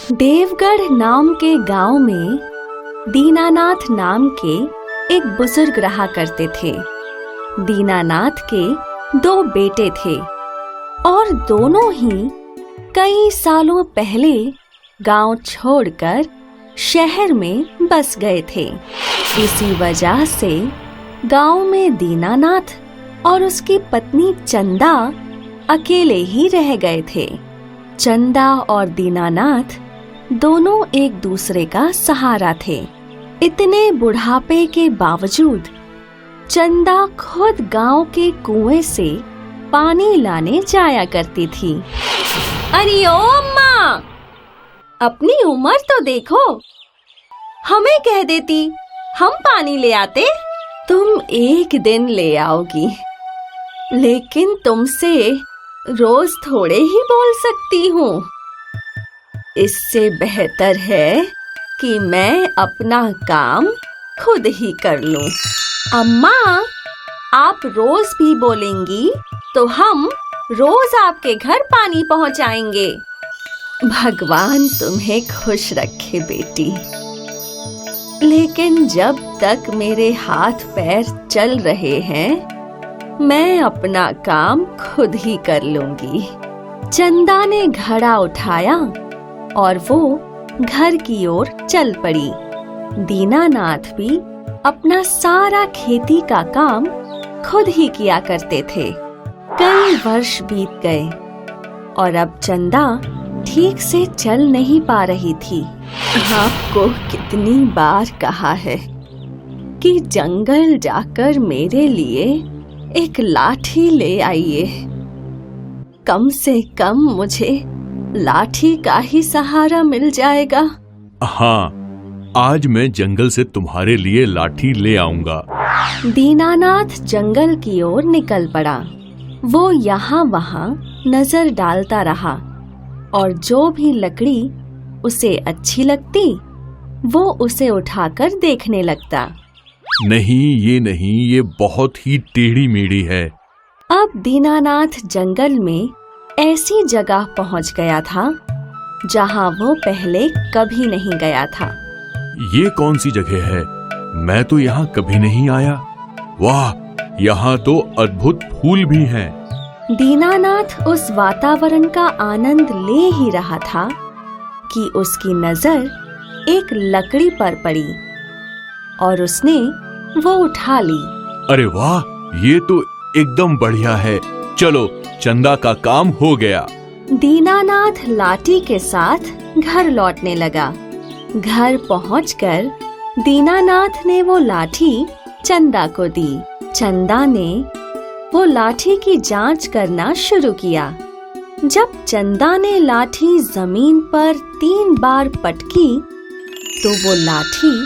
देवगढ़ नाम के गांव में दीनानाथ नाम के एक बुजुर्ग रहा करते थे। दीनानाथ के 2 बेटे थे और दोनों ही कई सालों पहले गांव छोड़कर शहर में बस गए थे। इसी वजह से गांव में दीनानाथ और उसकी पत्नी चंदा अकेले ही रह गए थे। चंदा और दीनानाथ दोनों एक दूसरे का सहारा थे। इतने बुढ़ापे के बावजूद चंदा खुद गांव के कुएं से पानी लाने जाया करती थी। अरे ओ अम्मा, अपनी उम्र तो देखो, हमें कह देती हम पानी ले आते। तुम एक दिन ले आओगी, लेकिन तुमसे रोज थोड़े ही बोल सकती हूँ। इससे बेहतर है कि मैं अपना काम खुद ही कर लूं। अम्मा, आप रोज भी बोलेंगी तो हम रोज आपके घर पानी पहुंचाएंगे। भगवान तुम्हें खुश रखे बेटी। लेकिन जब तक मेरे हाथ पैर चल रहे हैं, मैं अपना काम खुद ही कर लूंगी। चंदा ने घड़ा उठाया और वो घर की ओर चल पड़ी। दीनानाथ भी अपना सारा खेती का काम खुद ही किया करते थे। कई वर्ष बीत गए और अब चंदा ठीक से चल नहीं पा रही थी। आपको कितनी बार कहा है कि जंगल जाकर मेरे लिए एक लाठी ले आइए। कम से कम मुझे लाठी का ही सहारा मिल जाएगा। हाँ, आज मैं जंगल से तुम्हारे लिए लाठी ले आऊंगा। दीनानाथ जंगल की ओर निकल पड़ा। वो यहाँ वहाँ नजर डालता रहा और जो भी लकड़ी उसे अच्छी लगती वो उसे उठाकर देखने लगता। नहीं, ये नहीं, ये बहुत ही टेढ़ी मेढ़ी है। अब दीनानाथ जंगल में ऐसी जगह पहुंच गया था जहां वो पहले कभी नहीं गया था। ये कौन सी जगह है? मैं तो यहाँ कभी नहीं आया। वाह, यहाँ तो अद्भुत फूल भी हैं। दीनानाथ उस वातावरण का आनंद ले ही रहा था कि उसकी नजर एक लकड़ी पर पड़ी और उसने वो उठा ली। अरे वाह, ये तो एकदम बढ़िया है। चलो, चंदा का काम हो गया। दीनानाथ लाठी के साथ घर लौटने लगा। घर पहुंचकर दीनानाथ ने वो लाठी चंदा को दी। चंदा ने वो लाठी की जांच करना शुरू किया। जब चंदा ने लाठी जमीन पर 3 बार पटकी तो वो लाठी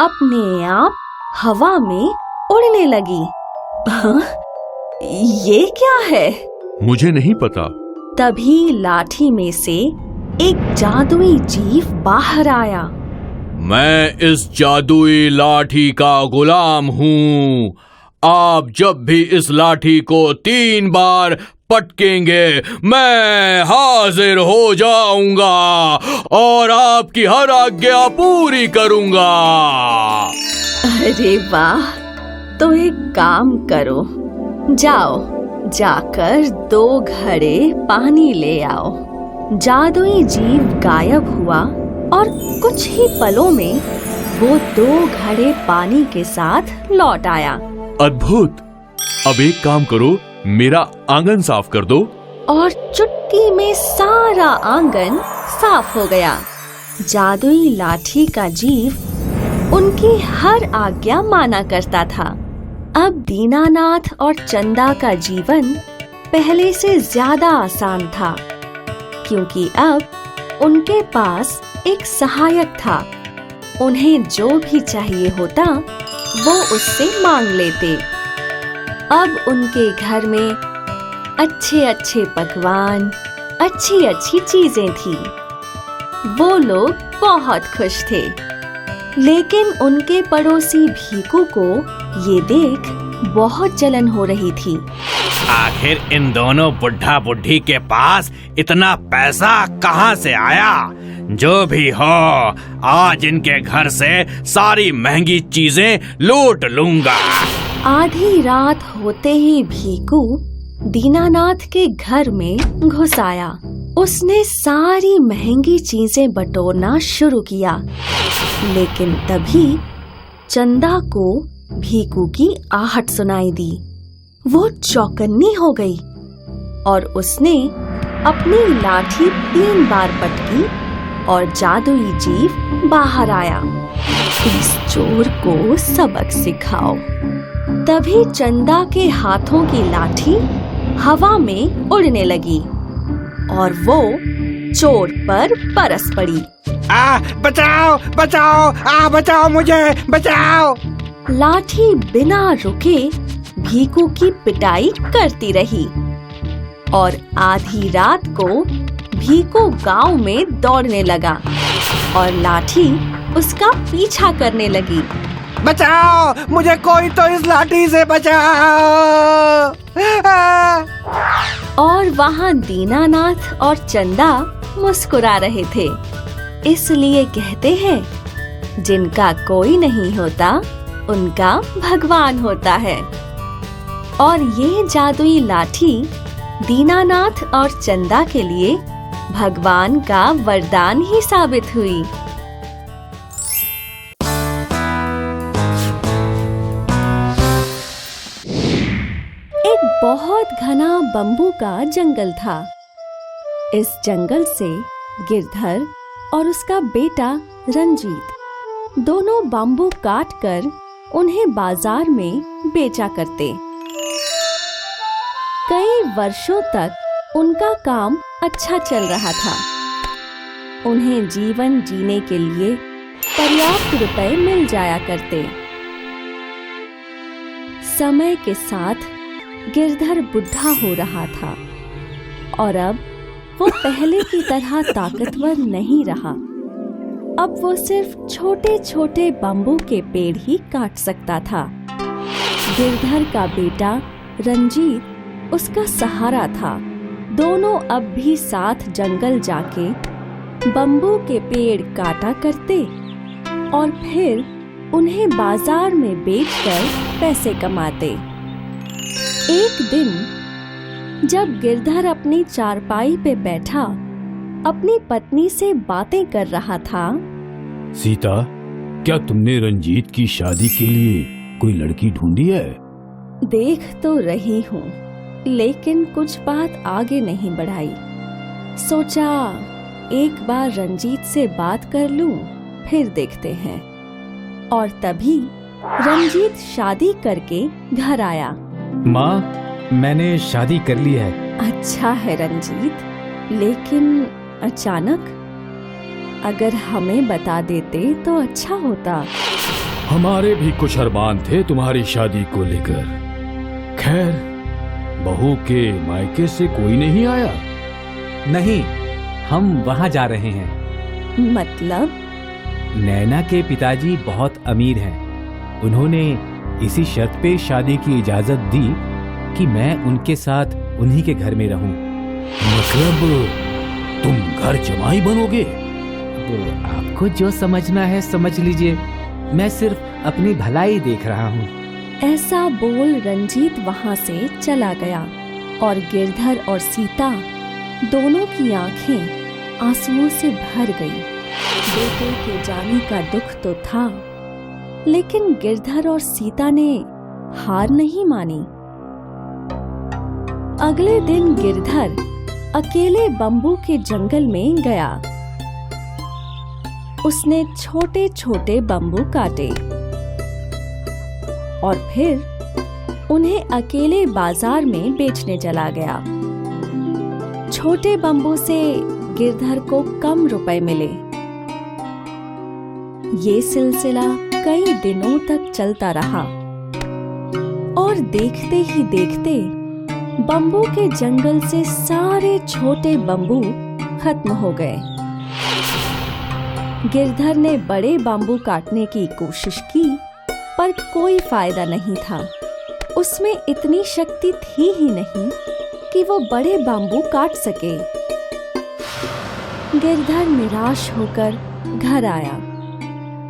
अपने आप हवा में उड़ने लगी। ये क्या है? मुझे नहीं पता। तभी लाठी में से एक जादुई जीव बाहर आया। मैं इस जादुई लाठी का गुलाम हूँ। आप जब भी इस लाठी को 3 बार पटकेंगे, मैं हाजिर हो जाऊंगा और आपकी हर आज्ञा पूरी करूंगा। अरे वाह, तो एक काम करो, जाओ जाकर 2 घड़े पानी ले आओ। जादुई जीव गायब हुआ और कुछ ही पलों में वो 2 घड़े पानी के साथ लौट आया। अद्भुत! अब एक काम करो, मेरा आंगन साफ कर दो। और चुटकी में सारा आंगन साफ हो गया। जादुई लाठी का जीव उनकी हर आज्ञा माना करता था। अब दीनानाथ और चंदा का जीवन पहले से ज्यादा आसान था, क्योंकि अब उनके पास एक सहायक था। उन्हें जो भी चाहिए होता वो उससे मांग लेते। अब उनके घर में अच्छे अच्छे पकवान, अच्छी अच्छी चीजें थी। वो लोग बहुत खुश थे। लेकिन उनके पड़ोसी भीकू को ये देख बहुत जलन हो रही थी। आखिर इन दोनों बुढ़ा बुढ़ी के पास इतना पैसा कहाँ से आया जो भी हो, आज इनके घर से सारी महंगी चीजें लूट लूंगा। आधी रात होते ही भीकू दीनानाथ के घर में घुस आया। उसने सारी महंगी चीजें बटोरना शुरू किया, लेकिन तभी चंदा को भीकू की आहट सुनाई दी। वो चौकन्नी हो गई और उसने अपनी लाठी 3 बार पटकी और जादुई जीव बाहर आया। इस चोर को सबक सिखाओ। तभी चंदा के हाथों की लाठी हवा में उड़ने लगी और वो चोर पर बरस पड़ी। बचाओ बचाओ, बचाओ मुझे, बचाओ। लाठी बिना रुके भीकू की पिटाई करती रही और आधी रात को भीकू गांव में दौड़ने लगा और लाठी उसका पीछा करने लगी। बचाओ मुझे, कोई तो इस लाठी से बचाओ। और वहाँ दीनानाथ और चंदा मुस्कुरा रहे थे। इसलिए कहते हैं, जिनका कोई नहीं होता उनका भगवान होता है। और ये जादुई लाठी दीनानाथ और चंदा के लिए भगवान का वरदान ही साबित हुई। एक बहुत घना बम्बू का जंगल था। इस जंगल से गिरधर और उसका बेटा रंजीत दोनों बम्बू काट कर उन्हें बाजार में बेचा करते। कई वर्षों तक उनका काम अच्छा चल रहा था। उन्हें जीवन जीने के लिए पर्याप्त रुपए मिल जाया करते। समय के साथ गिरधर बुढ़ा हो रहा था और अब वो पहले की तरह ताकतवर नहीं रहा। अब वो सिर्फ छोटे छोटे बम्बू के पेड़ ही काट सकता था। गिरधर का बेटा रंजीत उसका सहारा था। दोनों अब भी साथ जंगल जाके बम्बू के पेड़ काटा करते और फिर उन्हें बाजार में बेचकर पैसे कमाते। एक दिन जब गिरधर अपनी चारपाई पे बैठा अपनी पत्नी से बातें कर रहा था। सीता, क्या तुमने रंजीत की शादी के लिए कोई लड़की ढूंढी है? देख तो रही हूँ, लेकिन कुछ बात आगे नहीं बढ़ाई। सोचा एक बार रंजीत से बात कर लूं, फिर देखते हैं। और तभी रंजीत शादी करके घर आया। माँ, मैंने शादी कर ली है। अच्छा है रंजीत, लेकिन अचानक? अगर हमें बता देते तो अच्छा होता। हमारे भी कुछ अरमान थे तुम्हारी शादी को लेकर। खैर, बहू के मायके से कोई नहीं आया? नहीं, हम वहाँ जा रहे हैं। मतलब? नैना के पिताजी बहुत अमीर हैं। उन्होंने इसी शर्त पे शादी की इजाजत दी कि मैं उनके साथ उन्हीं के घर में रहूं। मतलब तुम घर जमाई बनोगे? तो आपको जो समझना है समझ लीजिए, मैं सिर्फ अपनी भलाई देख रहा हूँ। ऐसा बोल रंजीत वहाँ से चला गया और गिरधर और सीता दोनों की आंखें आंसुओं से भर गई। बेटे के जाने का दुख तो था, लेकिन गिरधर और सीता ने हार नहीं मानी। अगले दिन गिरधर अकेले बम्बू के जंगल में गया। उसने छोटे छोटे बम्बू काटे और फिर उन्हें अकेले बाजार में बेचने चला गया। छोटे बम्बू से गिरधर को कम रुपए मिले। ये सिलसिला कई दिनों तक चलता रहा और देखते ही देखते बम्बू के जंगल से सारे छोटे बम्बू खत्म हो गए। गिरधर ने बड़े बम्बू काटने की कोशिश की, पर कोई फायदा नहीं था। उसमें इतनी शक्ति थी ही नहीं कि वो बड़े बम्बू काट सके। गिरधर निराश होकर घर आया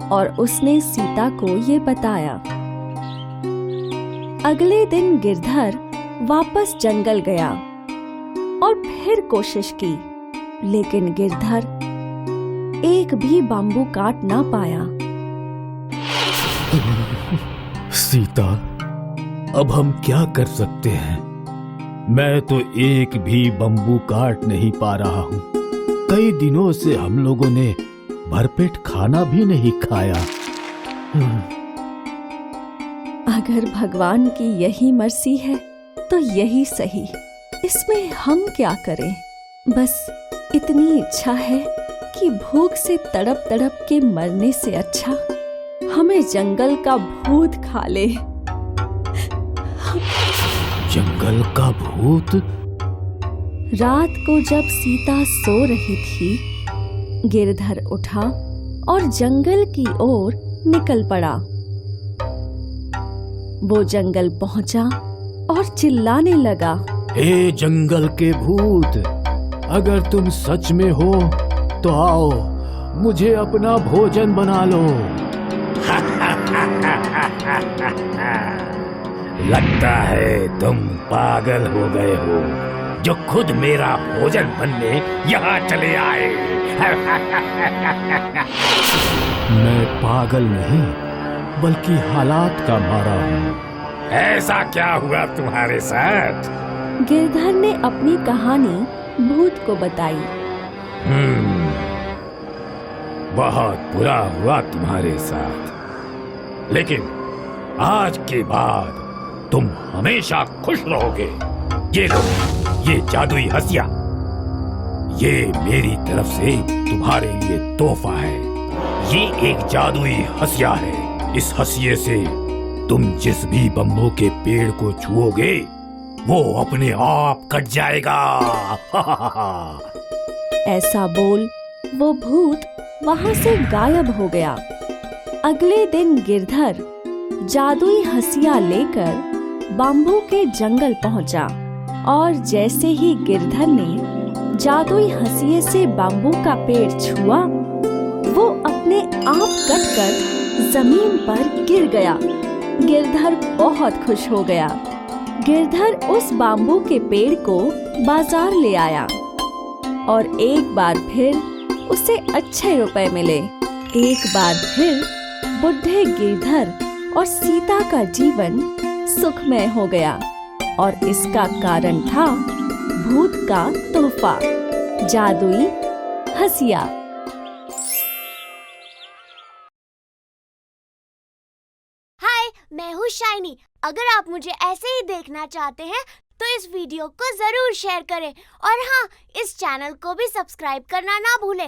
और उसने सीता को ये बताया। अगले दिन गिरधर वापस जंगल गया और फिर कोशिश की, लेकिन गिरधर एक भी बाम्बू काट ना पाया। सीता, अब हम क्या कर सकते हैं? मैं तो एक भी बम्बू काट नहीं पा रहा हूँ। कई दिनों से हम लोगों ने भरपेट खाना भी नहीं खाया। अगर भगवान की यही मर्जी है तो यही सही, इसमें हम क्या करें। बस इतनी इच्छा है कि भूख से तड़प तड़प के मरने से अच्छा हमें जंगल का भूत खा ले। जंगल का भूत? रात को जब सीता सो रही थी, गिरधर उठा और जंगल की ओर निकल पड़ा। वो जंगल पहुंचा और चिल्लाने लगा, हे जंगल के भूत, अगर तुम सच में हो तो आओ, मुझे अपना भोजन बना लो। लगता है तुम पागल हो गए हो, जो खुद मेरा भोजन बनने यहाँ चले आए। मैं पागल नहीं, बल्कि हालात का मारा हूँ। ऐसा क्या हुआ तुम्हारे साथ? गिरधर ने अपनी कहानी भूत को बताई। बहुत बुरा हुआ तुम्हारे साथ, लेकिन आज के बाद तुम हमेशा खुश रहोगे। ये लो, ये जादुई हंसिया, ये मेरी तरफ से तुम्हारे लिए तोहफा है। ये एक जादुई हंसिया है। इस हंसिये से तुम जिस भी बम्बू के पेड़ को छुओगे वो अपने आप कट जाएगा। ऐसा बोल वो भूत वहां से गायब हो गया। अगले दिन गिरधर जादुई हंसिया लेकर बाम्बू के जंगल पहुंचा और जैसे ही गिरधर ने जादुई हंसिये से बाम्बू का पेड़ छुआ, वो अपने आप कटकर जमीन पर गिर गया। गिरधर बहुत खुश हो गया। गिरधर उस बाम्बू के पेड़ को बाजार ले आया और एक बार फिर उसे अच्छे रुपए मिले। एक बार फिर बुढ़े गिरधर और सीता का जीवन सुखमय हो गया और इसका कारण था भूत का तोहफा, जादुई हंसिया। हाय, मैं हूँ शाइनी। अगर आप मुझे ऐसे ही देखना चाहते हैं तो इस वीडियो को जरूर शेयर करें और हाँ, इस चैनल को भी सब्सक्राइब करना ना भूलें।